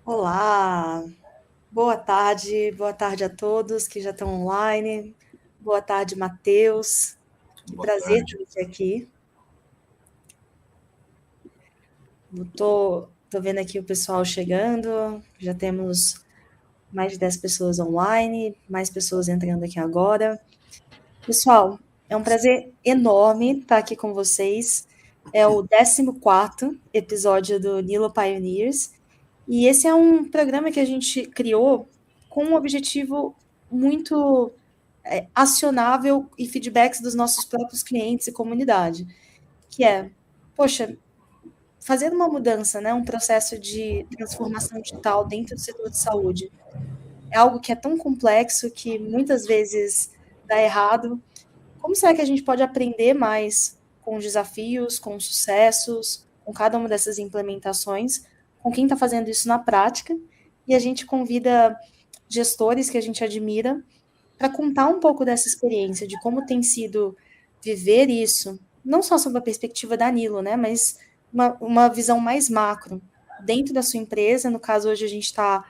Olá, boa tarde a todos que já estão online. Boa tarde, Matheus. Que Boa prazer tarde. ter você aqui. Tô vendo aqui o pessoal chegando, já temos mais de 10 pessoas online, mais pessoas entrando aqui agora. Pessoal, é um prazer enorme estar aqui com vocês. É o 14º episódio do Nilo Pioneers, e esse é um programa que a gente criou com um objetivo muito acionável e feedbacks dos nossos próprios clientes e comunidade, que é, poxa, fazer uma mudança, né, um processo de transformação digital dentro do setor de saúde, é algo que é tão complexo que muitas vezes dá errado. Como será que a gente pode aprender mais com os desafios, com os sucessos, com cada uma dessas implementações, com quem está fazendo isso na prática? E a gente convida gestores que a gente admira para contar um pouco dessa experiência, de como tem sido viver isso, não só sob a perspectiva da Nilo, né, mas uma visão mais macro, dentro da sua empresa. No caso, hoje a gente está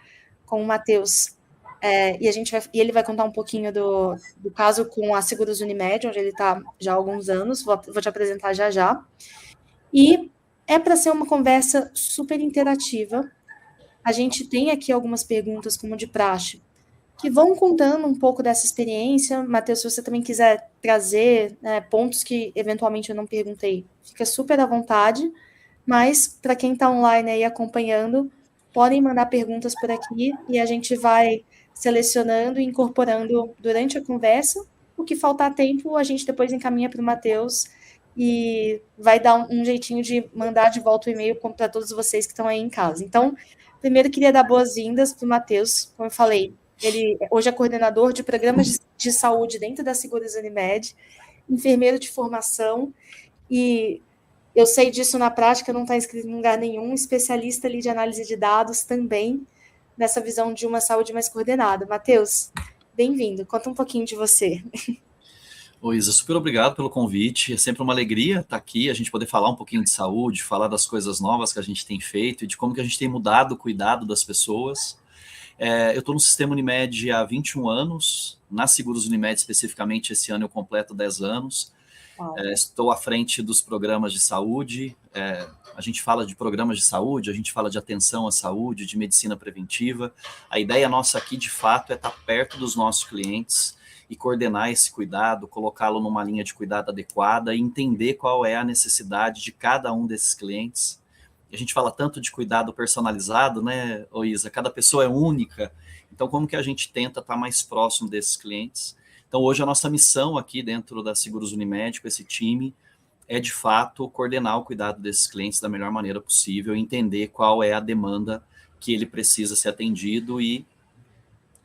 com o Matheus, e ele vai contar um pouquinho do caso com a Seguros Unimed, onde ele está já há alguns anos, vou te apresentar já já. E é para ser uma conversa super interativa. A gente tem aqui algumas perguntas, como de praxe, que vão contando um pouco dessa experiência. Matheus, se você também quiser trazer, né, pontos que eventualmente eu não perguntei, fica super à vontade. Mas para quem está online aí acompanhando, podem mandar perguntas por aqui e a gente vai selecionando e incorporando durante a conversa. O que faltar tempo, a gente depois encaminha para o Matheus e vai dar um jeitinho de mandar de volta o e-mail para todos vocês que estão aí em casa. Então, primeiro queria dar boas-vindas para o Matheus. Como eu falei, ele hoje é coordenador de programas de saúde dentro da Seguros Unimed, enfermeiro de formação, e eu sei disso na prática, não está escrito em lugar nenhum, especialista ali de análise de dados também, nessa visão de uma saúde mais coordenada. Matheus, bem-vindo, conta um pouquinho de você. Ô Isa, super obrigado pelo convite. É sempre uma alegria estar aqui, a gente poder falar um pouquinho de saúde, falar das coisas novas que a gente tem feito e de como que a gente tem mudado o cuidado das pessoas. Eu estou no Sistema Unimed há 21 anos, na Seguros Unimed especificamente, esse ano eu completo 10 anos. Uau. Estou à frente dos programas de saúde. A gente fala de programas de saúde, a gente fala de atenção à saúde, de medicina preventiva. A ideia nossa aqui, de fato, é estar perto dos nossos clientes e coordenar esse cuidado, colocá-lo numa linha de cuidado adequada e entender qual é a necessidade de cada um desses clientes. A gente fala tanto de cuidado personalizado, né, Isa? Cada pessoa é única. Então, como que a gente tenta estar mais próximo desses clientes? Então, hoje a nossa missão aqui dentro da Seguros Unimed, com esse time, é de fato coordenar o cuidado desses clientes da melhor maneira possível, entender qual é a demanda que ele precisa ser atendido e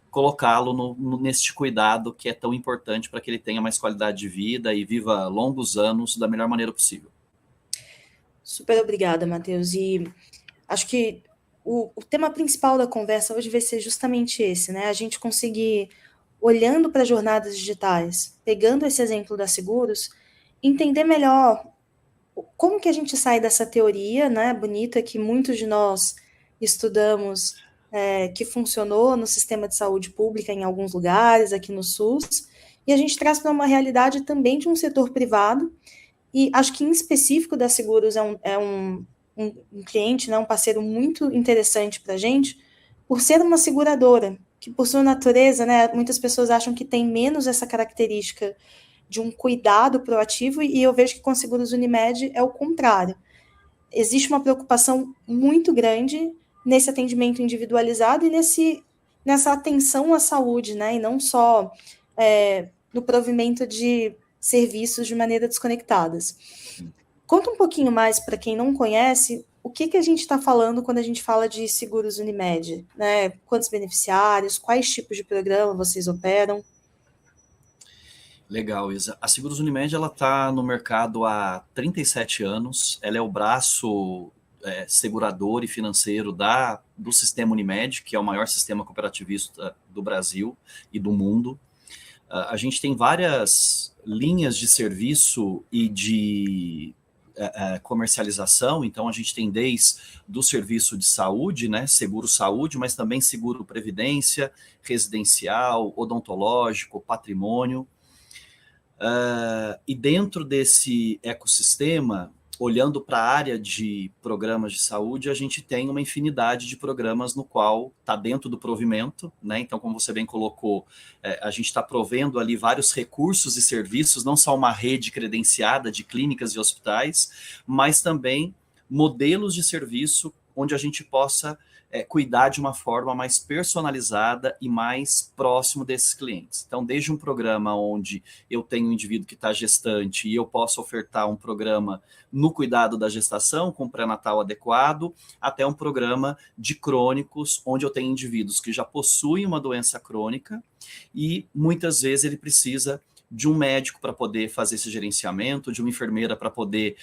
colocá-lo neste cuidado que é tão importante para que ele tenha mais qualidade de vida e viva longos anos da melhor maneira possível. Super obrigada, Matheus. E acho que o tema principal da conversa hoje vai ser justamente esse, né? A gente conseguir, olhando para jornadas digitais, pegando esse exemplo da Seguros, entender melhor como que a gente sai dessa teoria, né, bonita, que muitos de nós estudamos, que funcionou no sistema de saúde pública em alguns lugares, aqui no SUS, e a gente traz para uma realidade também de um setor privado, e acho que em específico da Seguros um cliente, né, um parceiro muito interessante para a gente, por ser uma seguradora, que por sua natureza, né, muitas pessoas acham que tem menos essa característica de um cuidado proativo, e eu vejo que com a Seguros Unimed é o contrário. Existe uma preocupação muito grande nesse atendimento individualizado e nessa atenção à saúde, né? E não só no provimento de serviços de maneira desconectadas. Conta um pouquinho mais para quem não conhece o que a gente está falando quando a gente fala de Seguros Unimed, né? Quantos beneficiários, quais tipos de programa vocês operam? Legal, Isa. A Seguros Unimed ela está no mercado há 37 anos. Ela é o braço segurador e financeiro do sistema Unimed, que é o maior sistema cooperativista do Brasil e do mundo. A gente tem várias linhas de serviço e de comercialização, então a gente tem desde do serviço de saúde, né, seguro-saúde, mas também seguro-previdência, residencial, odontológico, patrimônio. E dentro desse ecossistema, olhando para a área de programas de saúde, a gente tem uma infinidade de programas no qual está dentro do provimento, né? Então, como você bem colocou, a gente está provendo ali vários recursos e serviços, não só uma rede credenciada de clínicas e hospitais, mas também modelos de serviço onde a gente possa cuidar de uma forma mais personalizada e mais próximo desses clientes. Então, desde um programa onde eu tenho um indivíduo que está gestante e eu posso ofertar um programa no cuidado da gestação, com pré-natal adequado, até um programa de crônicos, onde eu tenho indivíduos que já possuem uma doença crônica e muitas vezes ele precisa de um médico para poder fazer esse gerenciamento, de uma enfermeira para poder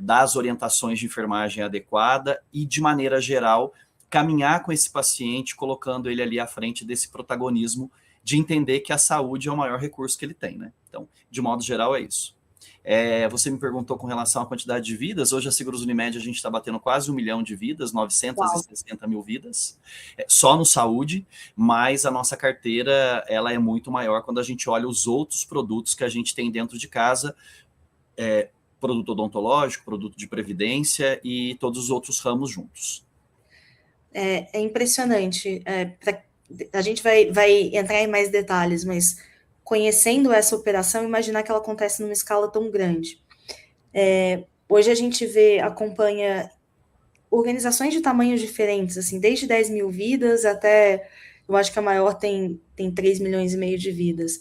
dar as orientações de enfermagem adequada e, de maneira geral, caminhar com esse paciente, colocando ele ali à frente desse protagonismo de entender que a saúde é o maior recurso que ele tem, né? Então, de modo geral, é isso. Você me perguntou com relação à quantidade de vidas. Hoje, a Seguros Unimed, a gente está batendo quase 1 milhão de vidas, 960 mil vidas, só no saúde, mas a nossa carteira ela é muito maior quando a gente olha os outros produtos que a gente tem dentro de casa, produto odontológico, produto de previdência e todos os outros ramos juntos. É impressionante. A gente vai entrar em mais detalhes, mas conhecendo essa operação, imaginar que ela acontece numa escala tão grande. Hoje a gente acompanha organizações de tamanhos diferentes, assim, desde 10 mil vidas até, eu acho que a maior tem 3 milhões e meio de vidas.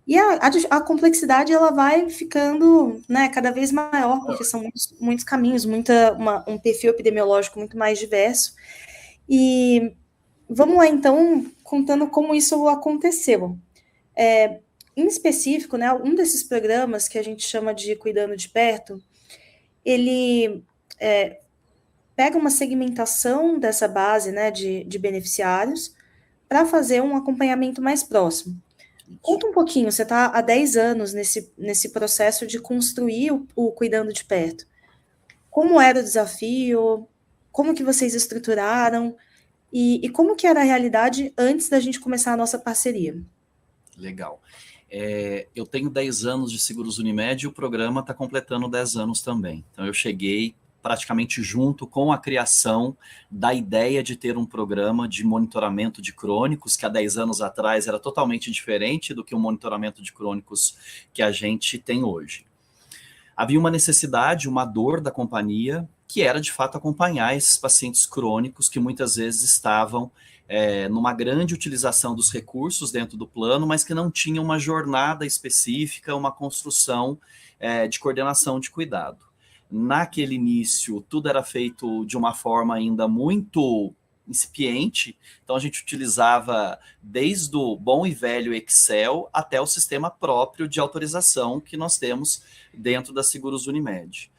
E a complexidade ela vai ficando, né, cada vez maior, porque são muitos caminhos, um perfil epidemiológico muito mais diverso. E vamos lá, então, contando como isso aconteceu. Em específico, né, um desses programas que a gente chama de Cuidando de Perto, ele pega uma segmentação dessa base, né, de beneficiários para fazer um acompanhamento mais próximo. Conta um pouquinho, você está há 10 anos nesse processo de construir o Cuidando de Perto. Como era o desafio? Como que vocês estruturaram? E como que era a realidade antes da gente começar a nossa parceria? Legal. Eu tenho 10 anos de Seguros Unimed e o programa está completando 10 anos também. Então, eu cheguei praticamente junto com a criação da ideia de ter um programa de monitoramento de crônicos, que há 10 anos atrás era totalmente diferente do que o monitoramento de crônicos que a gente tem hoje. Havia uma necessidade, uma dor da companhia, que era de fato acompanhar esses pacientes crônicos que muitas vezes estavam numa grande utilização dos recursos dentro do plano, mas que não tinham uma jornada específica, uma construção de coordenação de cuidado. Naquele início, tudo era feito de uma forma ainda muito incipiente, então a gente utilizava desde o bom e velho Excel até o sistema próprio de autorização que nós temos dentro da Seguros Unimed.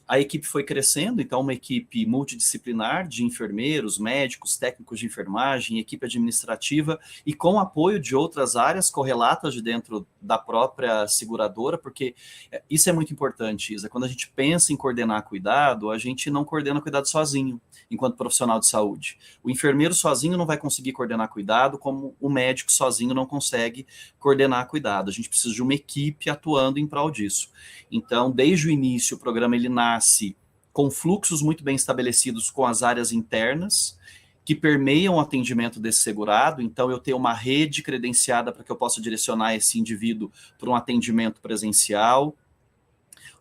A equipe foi crescendo, então uma equipe multidisciplinar de enfermeiros, médicos, técnicos de enfermagem, equipe administrativa e com apoio de outras áreas correlatas de dentro da própria seguradora, porque isso é muito importante, Isa. Quando a gente pensa em coordenar cuidado, a gente não coordena cuidado sozinho, enquanto profissional de saúde. O enfermeiro sozinho não vai conseguir coordenar cuidado, como o médico sozinho não consegue coordenar cuidado. A gente precisa de uma equipe atuando em prol disso. Então, desde o início, o programa ele nasce com fluxos muito bem estabelecidos com as áreas internas, que permeiam o atendimento desse segurado. Então, eu tenho uma rede credenciada para que eu possa direcionar esse indivíduo para um atendimento presencial.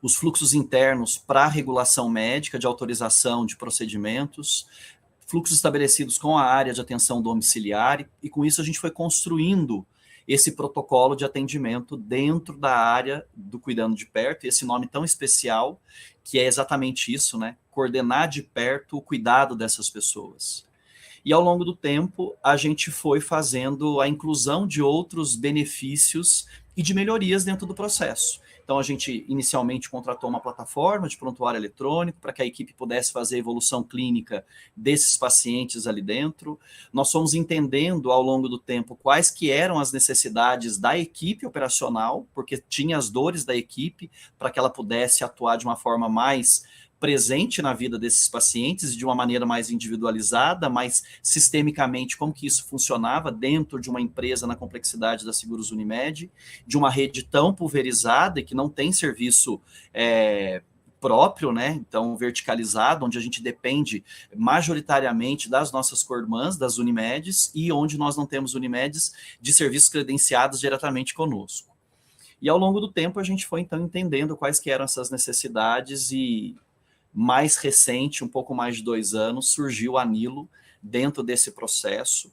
Os fluxos internos para a regulação médica, de autorização de procedimentos, fluxos estabelecidos com a área de atenção domiciliar, e com isso a gente foi construindo esse protocolo de atendimento dentro da área do Cuidando de Perto, e esse nome tão especial, que é exatamente isso, né? Coordenar de perto o cuidado dessas pessoas. E ao longo do tempo, a gente foi fazendo a inclusão de outros benefícios e de melhorias dentro do processo. Então, Então, a gente inicialmente contratou uma plataforma de prontuário eletrônico para que a equipe pudesse fazer a evolução clínica desses pacientes ali dentro. Nós fomos entendendo ao longo do tempo quais que eram as necessidades da equipe operacional, porque tinha as dores da equipe para que ela pudesse atuar de uma forma mais presente na vida desses pacientes de uma maneira mais individualizada, mais sistemicamente, como que isso funcionava dentro de uma empresa na complexidade da Seguros Unimed, de uma rede tão pulverizada e que não tem serviço próprio, né? Então, verticalizado, onde a gente depende majoritariamente das nossas co-irmãs, das Unimedes, e onde nós não temos Unimedes de serviços credenciados diretamente conosco. E ao longo do tempo a gente foi, então, entendendo quais que eram essas necessidades e mais recente, um pouco mais de 2 anos, surgiu a Nilo dentro desse processo,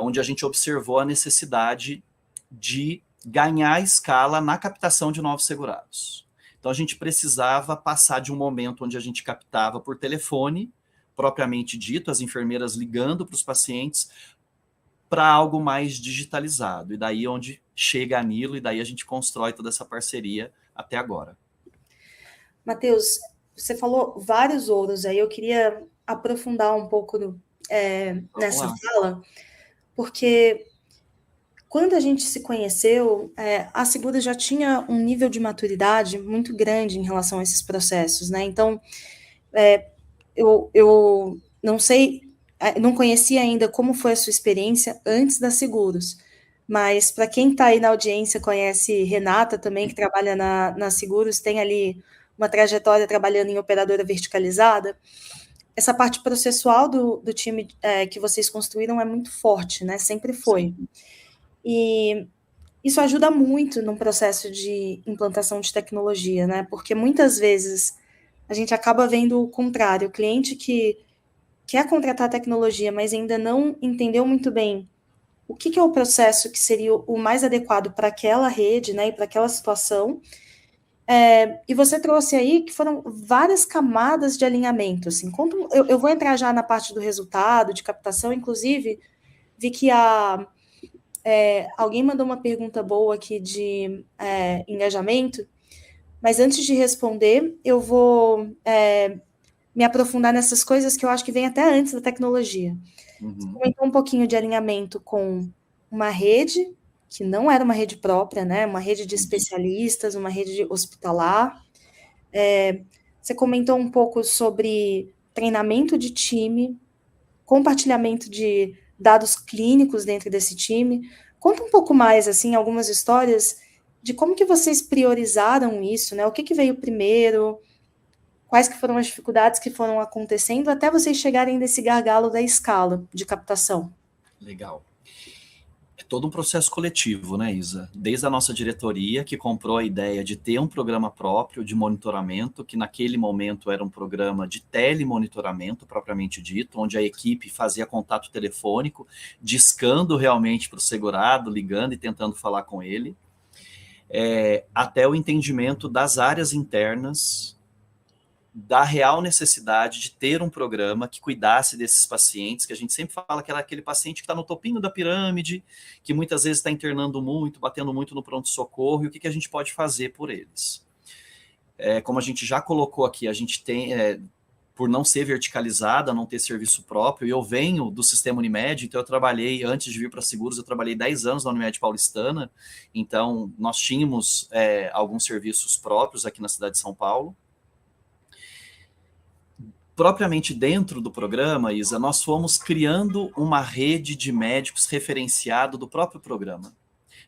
onde a gente observou a necessidade de ganhar escala na captação de novos segurados. Então, a gente precisava passar de um momento onde a gente captava por telefone, propriamente dito, as enfermeiras ligando para os pacientes, para algo mais digitalizado. E daí onde chega a Nilo, e daí a gente constrói toda essa parceria até agora. Matheus, você falou vários ouros, aí eu queria aprofundar um pouco nessa fala, porque quando a gente se conheceu, a Seguros já tinha um nível de maturidade muito grande em relação a esses processos, né? Então, eu não sei, não conhecia ainda como foi a sua experiência antes da Seguros, mas para quem está aí na audiência, conhece Renata também, que trabalha na Seguros, tem ali uma trajetória trabalhando em operadora verticalizada. Essa parte processual do time que vocês construíram é muito forte, né? Sempre foi. E isso ajuda muito no processo de implantação de tecnologia, né? Porque muitas vezes a gente acaba vendo o contrário, o cliente que quer contratar tecnologia, mas ainda não entendeu muito bem o que é o processo que seria o mais adequado para aquela rede, né, e para aquela situação. E você trouxe aí que foram várias camadas de alinhamento. Assim, eu vou entrar já na parte do resultado, de captação, inclusive, vi que alguém mandou uma pergunta boa aqui de engajamento, mas antes de responder, eu vou me aprofundar nessas coisas que eu acho que vem até antes da tecnologia. Você comentou um pouquinho de alinhamento com uma rede, que não era uma rede própria, né? Uma rede de especialistas, uma rede hospitalar. Você comentou um pouco sobre treinamento de time, compartilhamento de dados clínicos dentro desse time. Conta um pouco mais, assim, algumas histórias de como que vocês priorizaram isso, né? O que veio primeiro, quais que foram as dificuldades que foram acontecendo até vocês chegarem nesse gargalo da escala de captação. Legal. É todo um processo coletivo, né, Isa? Desde a nossa diretoria, que comprou a ideia de ter um programa próprio de monitoramento, que naquele momento era um programa de telemonitoramento, propriamente dito, onde a equipe fazia contato telefônico, discando realmente para o segurado, ligando e tentando falar com ele, até o entendimento das áreas internas, da real necessidade de ter um programa que cuidasse desses pacientes, que a gente sempre fala que era aquele paciente que está no topinho da pirâmide, que muitas vezes está internando muito, batendo muito no pronto-socorro, e o que a gente pode fazer por eles. Como a gente já colocou aqui, a gente tem, por não ser verticalizada, não ter serviço próprio, e eu venho do sistema Unimed, então eu trabalhei, antes de vir para Seguros, eu trabalhei 10 anos na Unimed Paulistana, então nós tínhamos alguns serviços próprios aqui na cidade de São Paulo. Propriamente dentro do programa, Isa, nós fomos criando uma rede de médicos referenciado do próprio programa.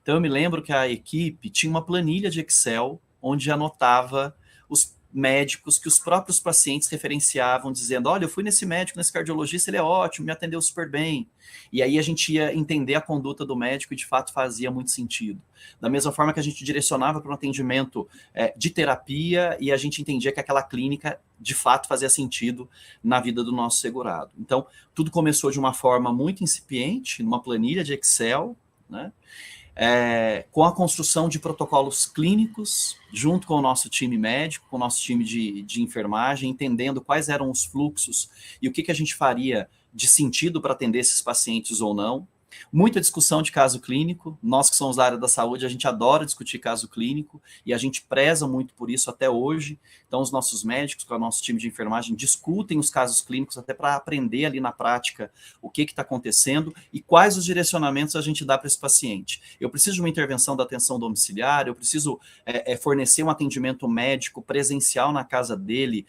Então, eu me lembro que a equipe tinha uma planilha de Excel onde anotava os médicos que os próprios pacientes referenciavam, dizendo, olha, eu fui nesse médico, nesse cardiologista, ele é ótimo, me atendeu super bem. E aí a gente ia entender a conduta do médico e, de fato, fazia muito sentido. Da mesma forma que a gente direcionava para um atendimento de terapia e a gente entendia que aquela clínica, de fato, fazia sentido na vida do nosso segurado. Então, tudo começou de uma forma muito incipiente, numa planilha de Excel, né? Com a construção de protocolos clínicos, junto com o nosso time médico, com o nosso time de enfermagem, entendendo quais eram os fluxos e o que a gente faria de sentido para atender esses pacientes ou não. Muita discussão de caso clínico. Nós que somos da área da saúde, a gente adora discutir caso clínico e a gente preza muito por isso até hoje. Então, os nossos médicos, com o nosso time de enfermagem, discutem os casos clínicos até para aprender ali na prática o que está acontecendo e quais os direcionamentos a gente dá para esse paciente. Eu preciso de uma intervenção da atenção domiciliar, eu preciso fornecer um atendimento médico presencial na casa dele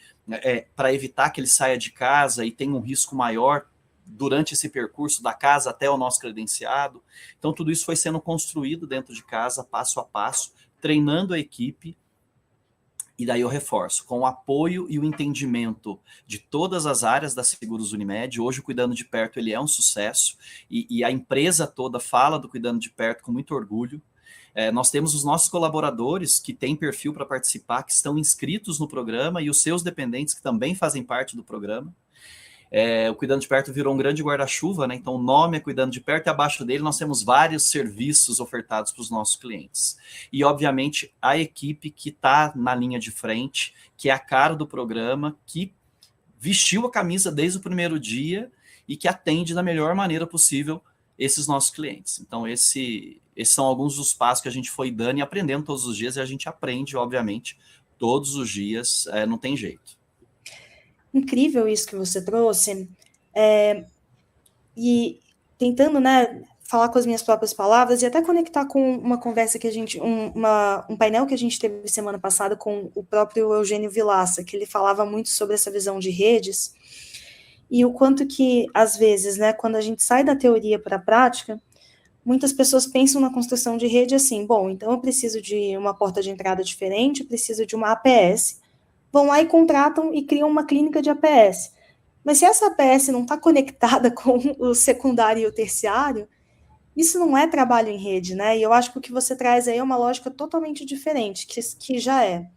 para evitar que ele saia de casa e tenha um risco maior durante esse percurso da casa até o nosso credenciado. Então, tudo isso foi sendo construído dentro de casa, passo a passo, treinando a equipe. E daí eu reforço, com o apoio e o entendimento de todas as áreas da Seguros Unimed. Hoje o Cuidando de Perto ele é um sucesso e a empresa toda fala do Cuidando de Perto com muito orgulho. Nós temos os nossos colaboradores que têm perfil para participar, que estão inscritos no programa, e os seus dependentes que também fazem parte do programa. O Cuidando de Perto virou um grande guarda-chuva, né? Então o nome é Cuidando de Perto e abaixo dele nós temos vários serviços ofertados para os nossos clientes. E, obviamente, a equipe que está na linha de frente, que é a cara do programa, que vestiu a camisa desde o primeiro dia e que atende da melhor maneira possível esses nossos clientes. Então, esses são alguns dos passos que a gente foi dando e aprendendo todos os dias, e a gente aprende, obviamente, todos os dias, não tem jeito. Incrível isso que você trouxe, e tentando, né, falar com as minhas próprias palavras e até conectar com uma conversa que a gente, um painel que a gente teve semana passada com o próprio Eugênio Vilaça, que ele falava muito sobre essa visão de redes e o quanto que, às vezes, né, quando a gente sai da teoria para a prática, muitas pessoas pensam na construção de rede assim, bom, então eu preciso de uma porta de entrada diferente, eu preciso de uma APS, vão lá e contratam e criam uma clínica de APS. Mas se essa APS não está conectada com o secundário e o terciário, isso não é trabalho em rede, né? E eu acho que o que você traz aí é uma lógica totalmente diferente, que já é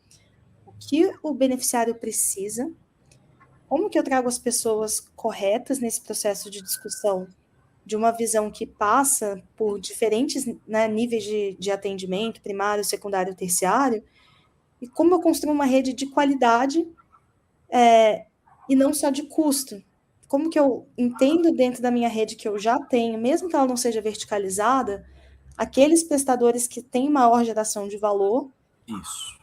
o que o beneficiário precisa, como que eu trago as pessoas corretas nesse processo de discussão, de uma visão que passa por diferentes, né, níveis de atendimento, primário, secundário, terciário, e como eu construo uma rede de qualidade e não só de custo. Como que eu entendo dentro da minha rede que eu já tenho, mesmo que ela não seja verticalizada, aqueles prestadores que têm maior geração de valor,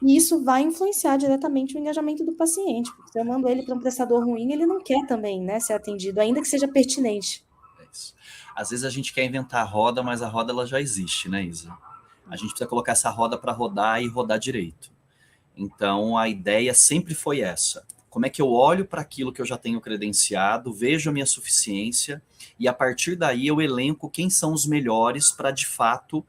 e isso vai influenciar diretamente o engajamento do paciente, porque se eu mando ele para um prestador ruim, ele não quer também, né, ser atendido, ainda que seja pertinente. Às vezes a gente quer inventar a roda, mas a roda ela já existe, né, Isa? A gente precisa colocar essa roda para rodar e rodar direito. Então, a ideia sempre foi essa. Como é que eu olho para aquilo que eu já tenho credenciado, vejo a minha suficiência, e a partir daí eu elenco quem são os melhores para, de fato,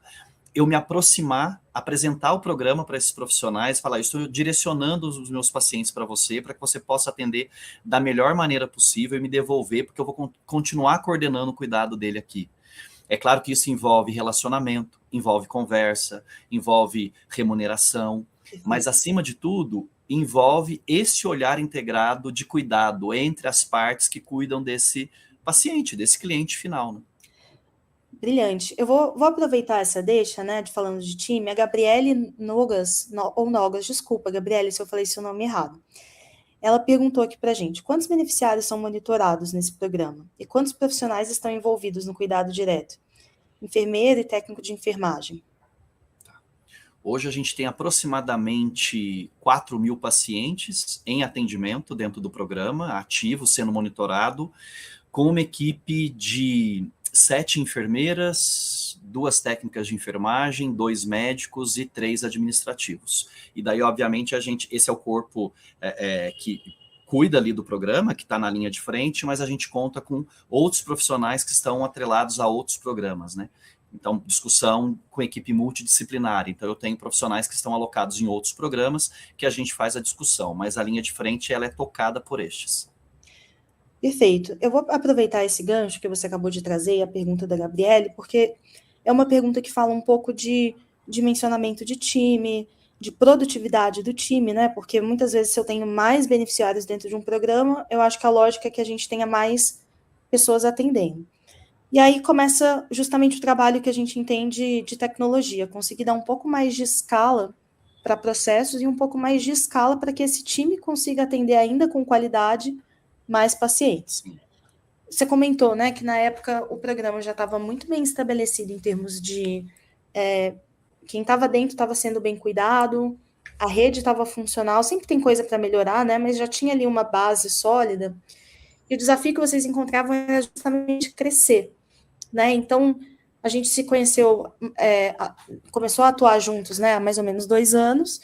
eu me aproximar, apresentar o programa para esses profissionais, falar, estou direcionando os meus pacientes para você, para que você possa atender da melhor maneira possível e me devolver, porque eu vou continuar coordenando o cuidado dele aqui. É claro que isso envolve relacionamento, envolve conversa, envolve remuneração, mas, acima de tudo, envolve esse olhar integrado de cuidado entre as partes que cuidam desse paciente, desse cliente final, né? Brilhante. Eu vou aproveitar essa deixa, né, de falando de time, a Gabriele Nogas, desculpa, Gabriele, se eu falei seu nome errado. Ela perguntou aqui pra gente, quantos beneficiários são monitorados nesse programa? E quantos profissionais estão envolvidos no cuidado direto? Enfermeiro e técnico de enfermagem. Hoje a gente tem aproximadamente 4.000 pacientes em atendimento dentro do programa, ativo, sendo monitorado, com uma equipe de 7 enfermeiras, 2 técnicas de enfermagem, 2 médicos e 3 administrativos. E daí, obviamente, esse é o corpo que cuida ali do programa, que está na linha de frente, mas a gente conta com outros profissionais que estão atrelados a outros programas, né? Então, discussão com equipe multidisciplinar. Então, eu tenho profissionais que estão alocados em outros programas que a gente faz a discussão, mas a linha de frente ela é tocada por estes. Perfeito. Eu vou aproveitar esse gancho que você acabou de trazer e a pergunta da Gabriele, porque é uma pergunta que fala um pouco de dimensionamento de time, de produtividade do time, né? Porque muitas vezes, se eu tenho mais beneficiários dentro de um programa, eu acho que a lógica é que a gente tenha mais pessoas atendendo. E aí começa justamente o trabalho que a gente entende de tecnologia, conseguir dar um pouco mais de escala para processos e um pouco mais de escala para que esse time consiga atender ainda com qualidade mais pacientes. você comentou, né, que na época o programa já estava muito bem estabelecido em termos de quem estava dentro estava sendo bem cuidado, a rede estava funcional, sempre tem coisa para melhorar, né, mas já tinha ali uma base sólida, e o desafio que vocês encontravam era justamente crescer, né, então a gente se conheceu, começou a atuar juntos, né, há mais ou menos 2 anos,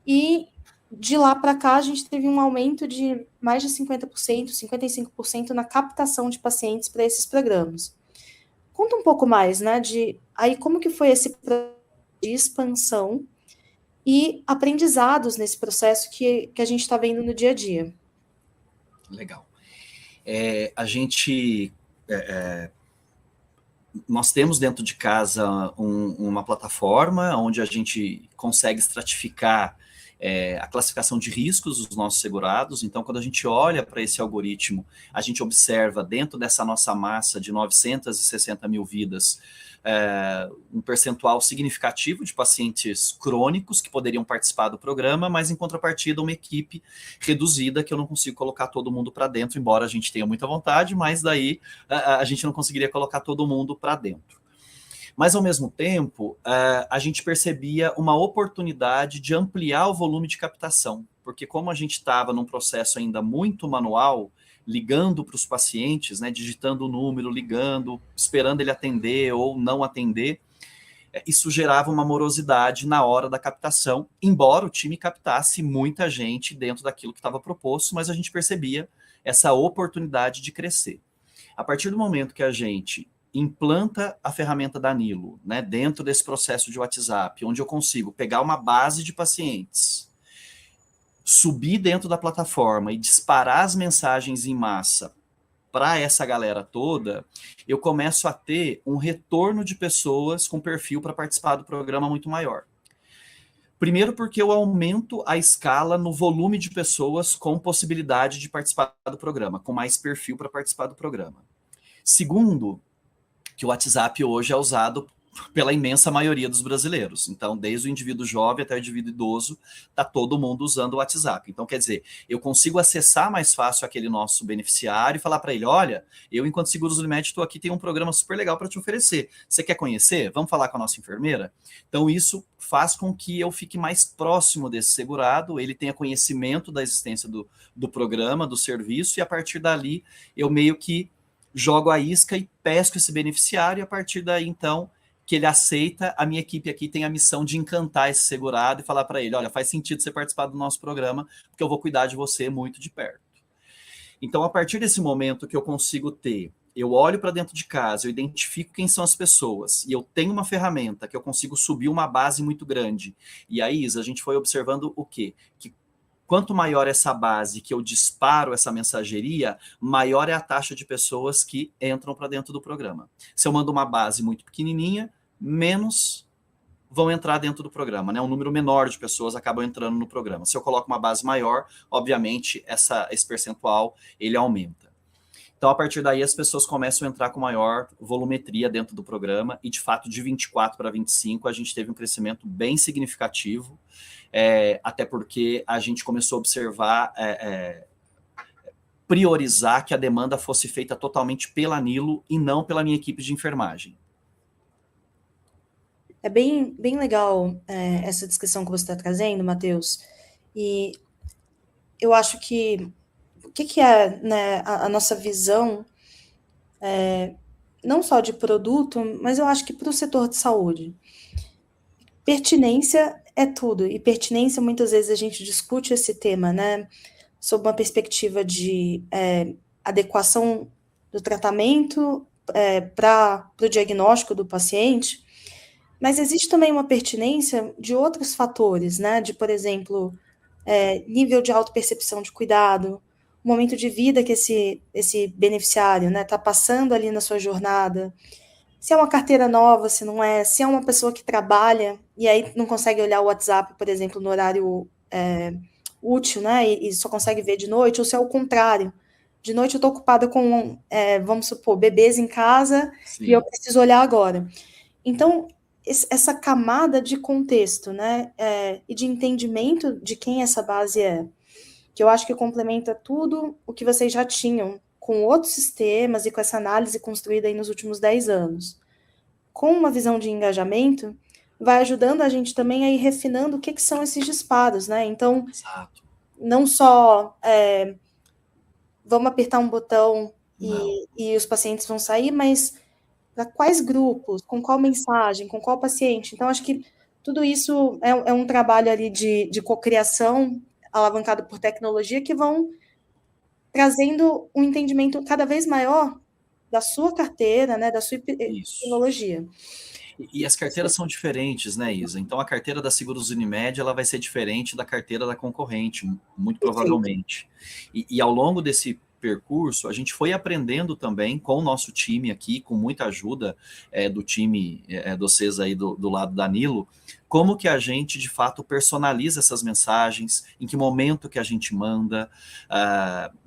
e de lá para cá a gente teve um aumento de mais de 50%, 55% na captação de pacientes para esses programas. Conta um pouco mais, né, de aí como que foi esse processo de expansão e aprendizados nesse processo que a gente está vendo no dia a dia. Legal. Nós temos dentro de casa uma plataforma onde a gente consegue estratificar a classificação de riscos dos nossos segurados. Então, quando a gente olha para esse algoritmo, a gente observa dentro dessa nossa massa de 960 mil vidas um percentual significativo de pacientes crônicos que poderiam participar do programa, mas em contrapartida uma equipe reduzida que eu não consigo colocar todo mundo para dentro, embora a gente tenha muita vontade, mas daí a gente não conseguiria colocar todo mundo para dentro. Mas, ao mesmo tempo, a gente percebia uma oportunidade de ampliar o volume de captação, porque como a gente estava num processo ainda muito manual, ligando para os pacientes, né, digitando o número, ligando, esperando ele atender ou não atender, isso gerava uma morosidade na hora da captação, embora o time captasse muita gente dentro daquilo que estava proposto, mas a gente percebia essa oportunidade de crescer. A partir do momento que a gente implanta a ferramenta da Nilo, né, dentro desse processo de WhatsApp, onde eu consigo pegar uma base de pacientes, subir dentro da plataforma e disparar as mensagens em massa para essa galera toda, eu começo a ter um retorno de pessoas com perfil para participar do programa muito maior. Primeiro porque eu aumento a escala no volume de pessoas com possibilidade de participar do programa, com mais perfil para participar do programa. Segundo, que o WhatsApp hoje é usado pela imensa maioria dos brasileiros. Então, desde o indivíduo jovem até o indivíduo idoso, está todo mundo usando o WhatsApp. Então, quer dizer, eu consigo acessar mais fácil aquele nosso beneficiário e falar para ele, olha, eu, enquanto Seguros Unimed, estou aqui, tem um programa super legal para te oferecer. Você quer conhecer? Vamos falar com a nossa enfermeira? Então, isso faz com que eu fique mais próximo desse segurado, ele tenha conhecimento da existência do programa, do serviço, e a partir dali, eu meio que jogo a isca e pesco esse beneficiário, e a partir daí, então, que ele aceita, a minha equipe aqui tem a missão de encantar esse segurado e falar para ele, olha, faz sentido você participar do nosso programa, porque eu vou cuidar de você muito de perto. Então, a partir desse momento que eu consigo ter, eu olho para dentro de casa, eu identifico quem são as pessoas, e eu tenho uma ferramenta que eu consigo subir uma base muito grande. E aí, Isa, a gente foi observando o quê? Que quanto maior essa base que eu disparo essa mensageria, maior é a taxa de pessoas que entram para dentro do programa. Se eu mando uma base muito pequenininha, menos vão entrar dentro do programa, né? Um número menor de pessoas acabam entrando no programa. Se eu coloco uma base maior, obviamente esse percentual ele aumenta. Então, a partir daí, as pessoas começam a entrar com maior volumetria dentro do programa, e de fato, de 24 para 25, a gente teve um crescimento bem significativo, até porque a gente começou a observar, priorizar que a demanda fosse feita totalmente pela Nilo e não pela minha equipe de enfermagem. É bem, bem legal essa discussão que você está trazendo, Matheus, e eu acho que o que é, né, a nossa visão, não só de produto, mas eu acho que para o setor de saúde. Pertinência é tudo, e pertinência muitas vezes a gente discute esse tema, né, sob uma perspectiva de adequação do tratamento para o diagnóstico do paciente, mas existe também uma pertinência de outros fatores, né, de, por exemplo, nível de autopercepção de cuidado, o momento de vida que esse beneficiário está passando ali na sua jornada, se é uma carteira nova, se não é, se é uma pessoa que trabalha e aí não consegue olhar o WhatsApp, por exemplo, no horário útil, né, e só consegue ver de noite, ou se é o contrário. De noite eu estou ocupada com, vamos supor, bebês em casa. Sim. E eu preciso olhar agora. Então, essa camada de contexto, né, e de entendimento de quem essa base é, que eu acho que complementa tudo o que vocês já tinham com outros sistemas e com essa análise construída aí nos últimos 10 anos, com uma visão de engajamento, vai ajudando a gente também a ir refinando o que são esses disparos, né? Então, Exato. não só vamos apertar um botão e os pacientes vão sair, mas para quais grupos, com qual mensagem, com qual paciente. Então, acho que tudo isso é um trabalho ali de cocriação, alavancado por tecnologia, que vão trazendo um entendimento cada vez maior da sua carteira, né, da sua tecnologia. E as carteiras são diferentes, né, Isa? Então, a carteira da Seguros Unimed ela vai ser diferente da carteira da concorrente, muito provavelmente. E ao longo desse percurso, a gente foi aprendendo também com o nosso time aqui, com muita ajuda do time de vocês aí do lado da Nilo, como que a gente, de fato, personaliza essas mensagens, em que momento que a gente manda.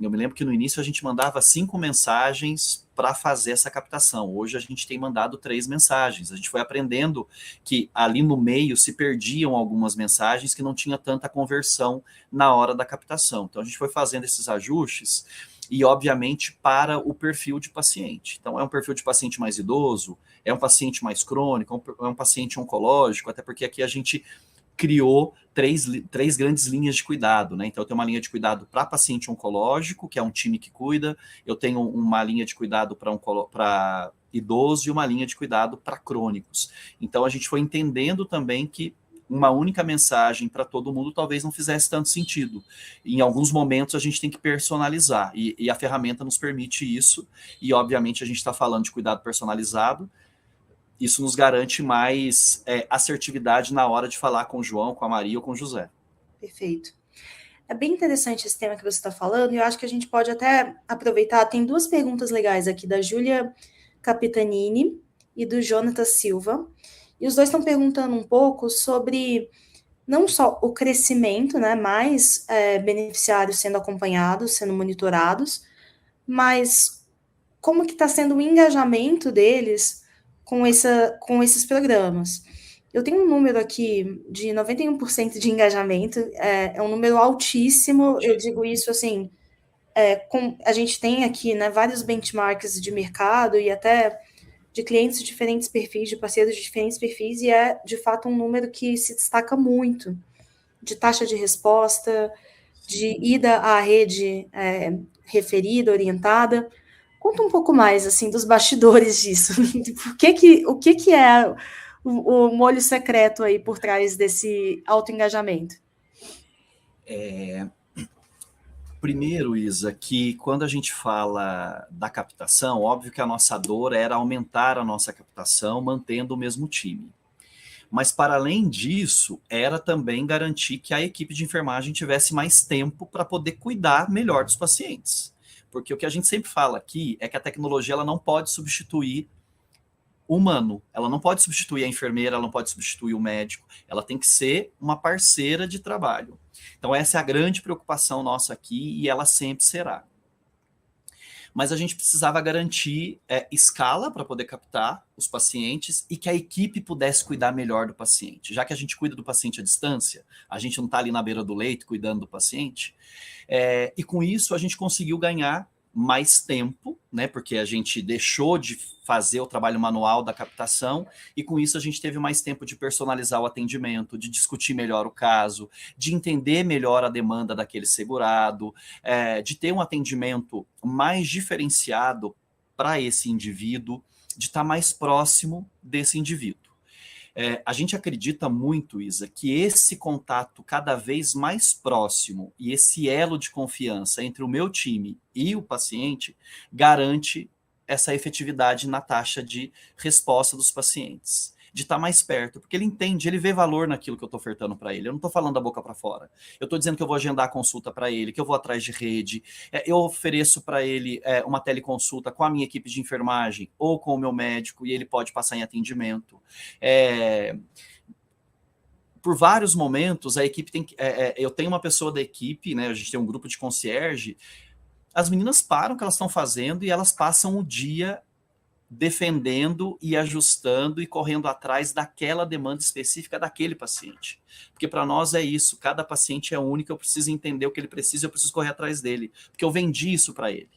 Eu me lembro que no início a gente mandava 5 mensagens para fazer essa captação. Hoje a gente tem mandado 3 mensagens. A gente foi aprendendo que ali no meio se perdiam algumas mensagens que não tinha tanta conversão na hora da captação. Então a gente foi fazendo esses ajustes e, obviamente, para o perfil de paciente. Então, é um perfil de paciente mais idoso, é um paciente mais crônico, é um paciente oncológico, até porque aqui a gente criou três grandes linhas de cuidado, né? Então, eu tenho uma linha de cuidado para paciente oncológico, que é um time que cuida, eu tenho uma linha de cuidado para idoso e uma linha de cuidado para crônicos. Então, a gente foi entendendo também que uma única mensagem para todo mundo talvez não fizesse tanto sentido. Em alguns momentos a gente tem que personalizar, e a ferramenta nos permite isso, e obviamente a gente está falando de cuidado personalizado, isso nos garante mais assertividade na hora de falar com o João, com a Maria ou com o José. Perfeito. É bem interessante esse tema que você está falando, e eu acho que a gente pode até aproveitar, tem 2 perguntas legais aqui, da Júlia Capitanini e do Jonathan Silva, e os dois estão perguntando um pouco sobre não só o crescimento, né, mais beneficiários sendo acompanhados, sendo monitorados, mas como que está sendo o engajamento deles com esses programas. Eu tenho um número aqui de 91% de engajamento, é um número altíssimo, eu digo isso assim, a gente tem aqui, né, vários benchmarks de mercado e até de clientes de diferentes perfis, de parceiros de diferentes perfis, e é, de fato, um número que se destaca muito, de taxa de resposta, de ida à rede referida, orientada. Conta um pouco mais, assim, dos bastidores disso. O que é o molho secreto aí por trás desse autoengajamento? Primeiro, Isa, que quando a gente fala da captação, óbvio que a nossa dor era aumentar a nossa captação mantendo o mesmo time. Mas, para além disso, era também garantir que a equipe de enfermagem tivesse mais tempo para poder cuidar melhor dos pacientes. Porque o que a gente sempre fala aqui é que a tecnologia ela não pode substituir o humano, ela não pode substituir a enfermeira, ela não pode substituir o médico, ela tem que ser uma parceira de trabalho. Então, essa é a grande preocupação nossa aqui e ela sempre será. Mas a gente precisava garantir escala para poder captar os pacientes e que a equipe pudesse cuidar melhor do paciente. Já que a gente cuida do paciente à distância, a gente não está ali na beira do leito cuidando do paciente, e com isso a gente conseguiu ganhar mais tempo, né? Porque a gente deixou de fazer o trabalho manual da captação e com isso a gente teve mais tempo de personalizar o atendimento, de discutir melhor o caso, de entender melhor a demanda daquele segurado, de ter um atendimento mais diferenciado para esse indivíduo, de estar mais próximo desse indivíduo. A gente acredita muito, Isa, que esse contato cada vez mais próximo e esse elo de confiança entre o meu time e o paciente garante essa efetividade na taxa de resposta dos pacientes, de estar mais perto, porque ele entende, ele vê valor naquilo que eu estou ofertando para ele. Eu não estou falando da boca para fora. Eu estou dizendo que eu vou agendar a consulta para ele, que eu vou atrás de rede, eu ofereço para ele uma teleconsulta com a minha equipe de enfermagem ou com o meu médico e ele pode passar em atendimento. Por vários momentos, a equipe tem eu tenho uma pessoa da equipe, né? A gente tem um grupo de concierge. As meninas param o que elas estão fazendo e elas passam o dia defendendo e ajustando e correndo atrás daquela demanda específica daquele paciente. Porque para nós é isso, cada paciente é único, eu preciso entender o que ele precisa, eu preciso correr atrás dele, porque eu vendi isso para ele.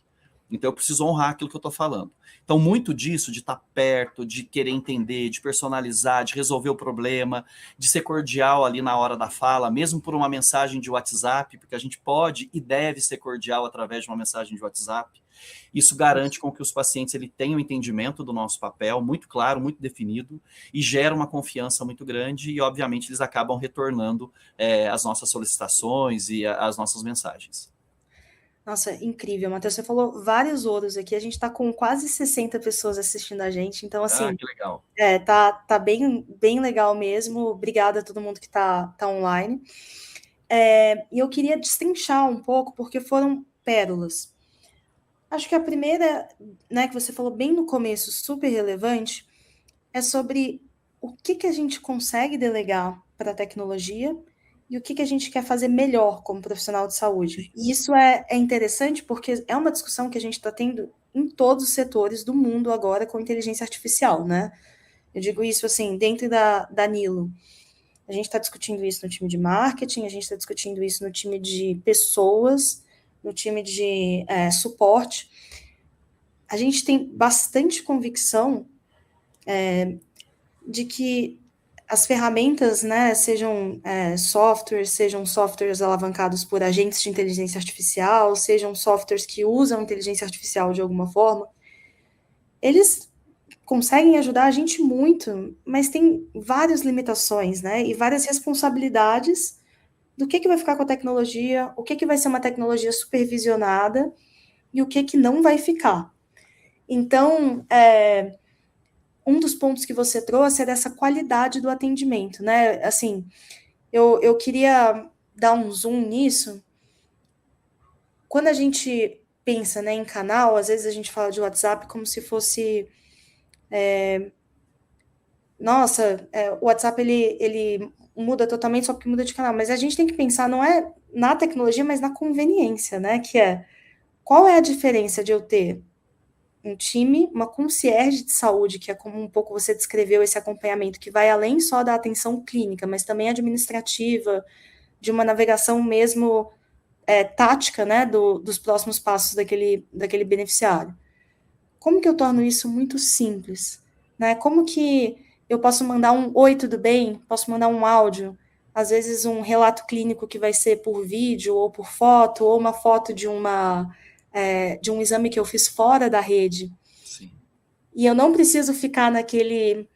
Então eu preciso honrar aquilo que eu estou falando. Então muito disso, de estar perto, de querer entender, de personalizar, de resolver o problema, de ser cordial ali na hora da fala, mesmo por uma mensagem de WhatsApp, porque a gente pode e deve ser cordial através de uma mensagem de WhatsApp. Isso garante com que os pacientes tenham um entendimento do nosso papel muito claro, muito definido, e gera uma confiança muito grande, e obviamente eles acabam retornando as nossas solicitações e as nossas mensagens. Nossa, incrível, Matheus. Você falou vários ouros aqui. A gente está com quase 60 pessoas assistindo a gente. Então, assim, Que legal. tá bem legal mesmo. Obrigada a todo mundo que tá online. E eu queria destrinchar um pouco, porque foram pérolas. Acho que a primeira, né, que você falou bem no começo, super relevante, é sobre o que a gente consegue delegar para a tecnologia e o que a gente quer fazer melhor como profissional de saúde. E isso é interessante porque é uma discussão que a gente está tendo em todos os setores do mundo agora com inteligência artificial, né? Eu digo isso assim, dentro da Nilo. A gente está discutindo isso no time de marketing, a gente está discutindo isso no time de pessoas, no time de suporte. A gente tem bastante convicção de que as ferramentas, né, sejam softwares alavancados por agentes de inteligência artificial, sejam softwares que usam inteligência artificial de alguma forma, eles conseguem ajudar a gente muito, mas tem várias limitações, né, e várias responsabilidades do que vai ficar com a tecnologia, o que vai ser uma tecnologia supervisionada e o que não vai ficar. Então, um dos pontos que você trouxe é dessa qualidade do atendimento, né? Assim, eu queria dar um zoom nisso. Quando a gente pensa, né, em canal, às vezes a gente fala de WhatsApp como se fosse... o WhatsApp, ele muda totalmente só porque muda de canal. Mas a gente tem que pensar, não é na tecnologia, mas na conveniência, né? Que é, qual é a diferença de eu ter um time, uma concierge de saúde, que é como um pouco você descreveu esse acompanhamento, que vai além só da atenção clínica, mas também administrativa, de uma navegação mesmo tática, né, dos próximos passos daquele beneficiário. Como que eu torno isso muito simples? Né? Como que eu posso mandar um oi, tudo bem? Posso mandar um áudio? Às vezes um relato clínico que vai ser por vídeo ou por foto, ou uma foto de um exame que eu fiz fora da rede. Sim. E eu não preciso ficar naquele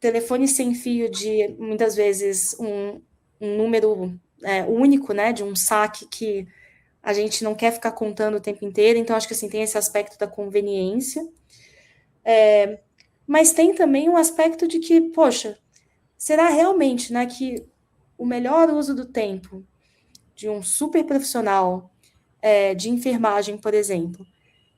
telefone sem fio de, muitas vezes, um número único, né, de um saque que a gente não quer ficar contando o tempo inteiro. Então, acho que assim, tem esse aspecto da conveniência. Mas tem também um aspecto de que, poxa, será realmente, né, que o melhor uso do tempo de um super profissional de enfermagem, por exemplo,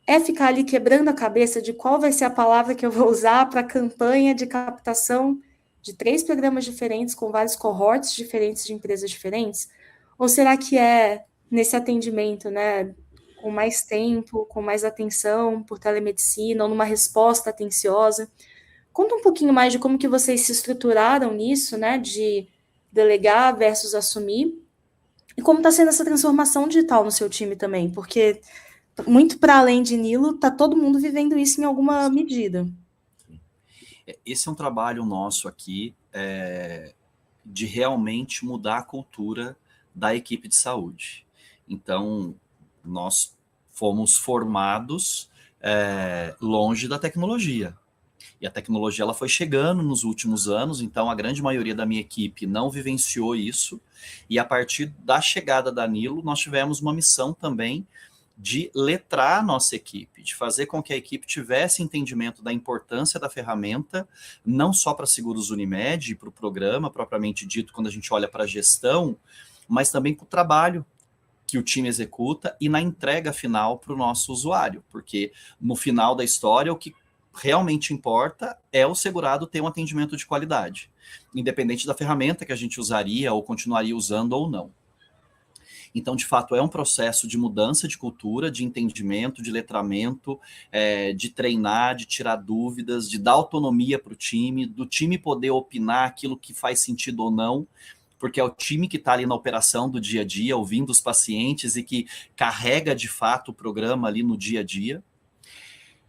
é ficar ali quebrando a cabeça de qual vai ser a palavra que eu vou usar para a campanha de captação de 3 programas diferentes, com vários cohorts diferentes de empresas diferentes? Ou será que é nesse atendimento, né, com mais tempo, com mais atenção por telemedicina, ou numa resposta atenciosa? Conta um pouquinho mais de como que vocês se estruturaram nisso, né, de delegar versus assumir, e como está sendo essa transformação digital no seu time também, porque muito para além de Nilo, está todo mundo vivendo isso em alguma medida. Esse é um trabalho nosso aqui de realmente mudar a cultura da equipe de saúde. Então, nós fomos formados longe da tecnologia. E a tecnologia ela foi chegando nos últimos anos, então a grande maioria da minha equipe não vivenciou isso. E a partir da chegada da Nilo, nós tivemos uma missão também de letrar a nossa equipe, de fazer com que a equipe tivesse entendimento da importância da ferramenta, não só para Seguros Unimed, para o programa propriamente dito, quando a gente olha para a gestão, mas também para o trabalho que o time executa e na entrega final para o nosso usuário, porque no final da história o que realmente importa é o segurado ter um atendimento de qualidade, independente da ferramenta que a gente usaria ou continuaria usando ou não. Então, de fato, é um processo de mudança de cultura, de entendimento, de letramento, de treinar, de tirar dúvidas, de dar autonomia para o time, do time poder opinar aquilo que faz sentido ou não, porque é o time que está ali na operação do dia a dia, ouvindo os pacientes e que carrega de fato o programa ali no dia a dia.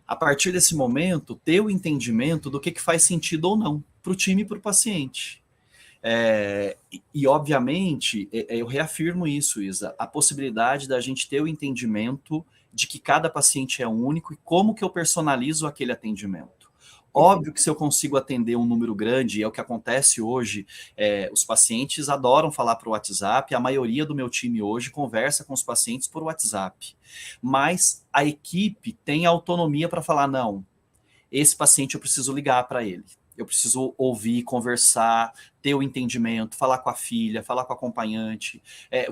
A partir desse momento, ter o entendimento do que faz sentido ou não para o time e para o paciente. Obviamente, eu reafirmo isso, Isa, a possibilidade da gente ter o entendimento de que cada paciente é único e como que eu personalizo aquele atendimento. Óbvio que se eu consigo atender um número grande, é o que acontece hoje, os pacientes adoram falar por WhatsApp, a maioria do meu time hoje conversa com os pacientes por WhatsApp. Mas a equipe tem autonomia para falar, não, esse paciente eu preciso ligar para ele. Eu preciso ouvir, conversar, ter o entendimento, falar com a filha, falar com a acompanhante.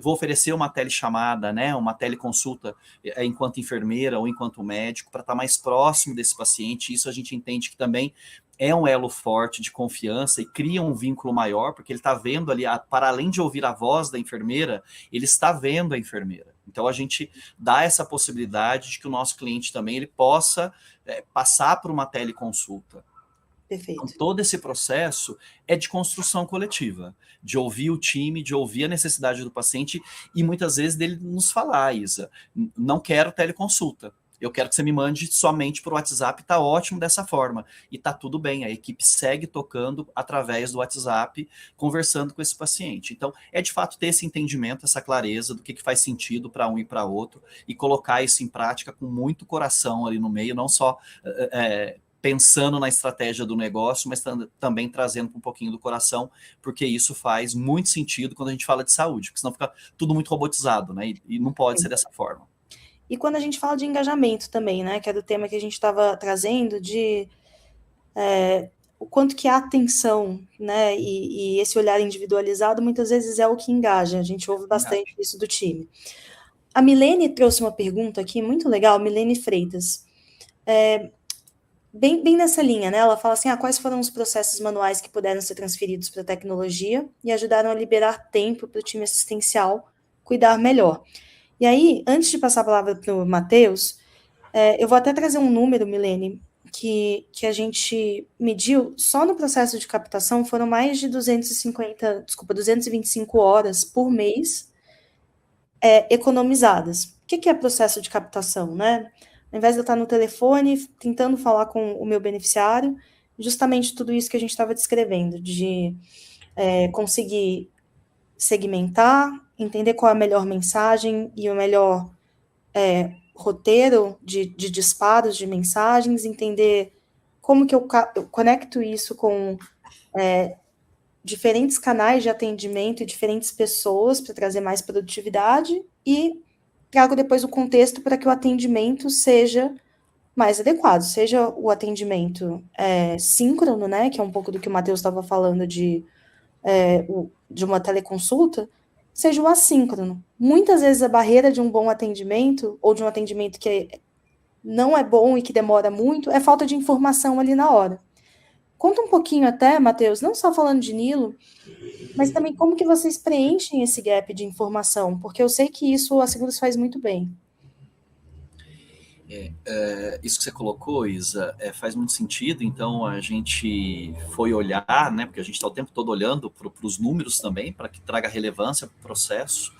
Vou oferecer uma telechamada, né, uma teleconsulta enquanto enfermeira ou enquanto médico, para estar mais próximo desse paciente. Isso a gente entende que também é um elo forte de confiança e cria um vínculo maior, porque ele está vendo ali, para além de ouvir a voz da enfermeira, ele está vendo a enfermeira. Então a gente dá essa possibilidade de que o nosso cliente também ele possa passar por uma teleconsulta. Perfeito. Então, todo esse processo é de construção coletiva, de ouvir o time, de ouvir a necessidade do paciente e muitas vezes dele nos falar, Isa, não quero teleconsulta, eu quero que você me mande somente por WhatsApp, está ótimo dessa forma. E está tudo bem, a equipe segue tocando através do WhatsApp, conversando com esse paciente. Então, é de fato ter esse entendimento, essa clareza do que faz sentido para um e para outro e colocar isso em prática com muito coração ali no meio, não só pensando na estratégia do negócio, mas também trazendo um pouquinho do coração, porque isso faz muito sentido quando a gente fala de saúde, porque senão fica tudo muito robotizado, né? E não pode ser dessa forma. E quando a gente fala de engajamento também, né? Que é do tema que a gente estava trazendo, de o quanto que a atenção, né? E esse olhar individualizado muitas vezes é o que engaja. A gente ouve bastante isso do time. A Milene trouxe uma pergunta aqui muito legal, Milene Freitas. Bem nessa linha, né? Ela fala assim, quais foram os processos manuais que puderam ser transferidos para a tecnologia e ajudaram a liberar tempo para o time assistencial cuidar melhor. E aí, antes de passar a palavra para o Matheus, eu vou até trazer um número, Milene, que a gente mediu, só no processo de captação foram mais de 225 horas por mês economizadas. O que é processo de captação, né? Ao invés de eu estar no telefone tentando falar com o meu beneficiário, justamente tudo isso que a gente estava descrevendo, de conseguir segmentar, entender qual é a melhor mensagem e o melhor roteiro de disparos de mensagens, entender como que eu conecto isso com diferentes canais de atendimento e diferentes pessoas para trazer mais produtividade e trago depois o contexto para que o atendimento seja mais adequado, seja o atendimento síncrono, né, que é um pouco do que o Matheus estava falando de uma teleconsulta, seja o assíncrono. Muitas vezes a barreira de um bom atendimento, ou de um atendimento que não é bom e que demora muito, é falta de informação ali na hora. Conta um pouquinho até, Matheus, não só falando de Nilo, mas também como que vocês preenchem esse gap de informação, porque eu sei que isso a Seguros faz muito bem. Isso que você colocou, Isa, faz muito sentido. Então a gente foi olhar, né? Porque a gente está o tempo todo olhando para os números também, para que traga relevância para o processo.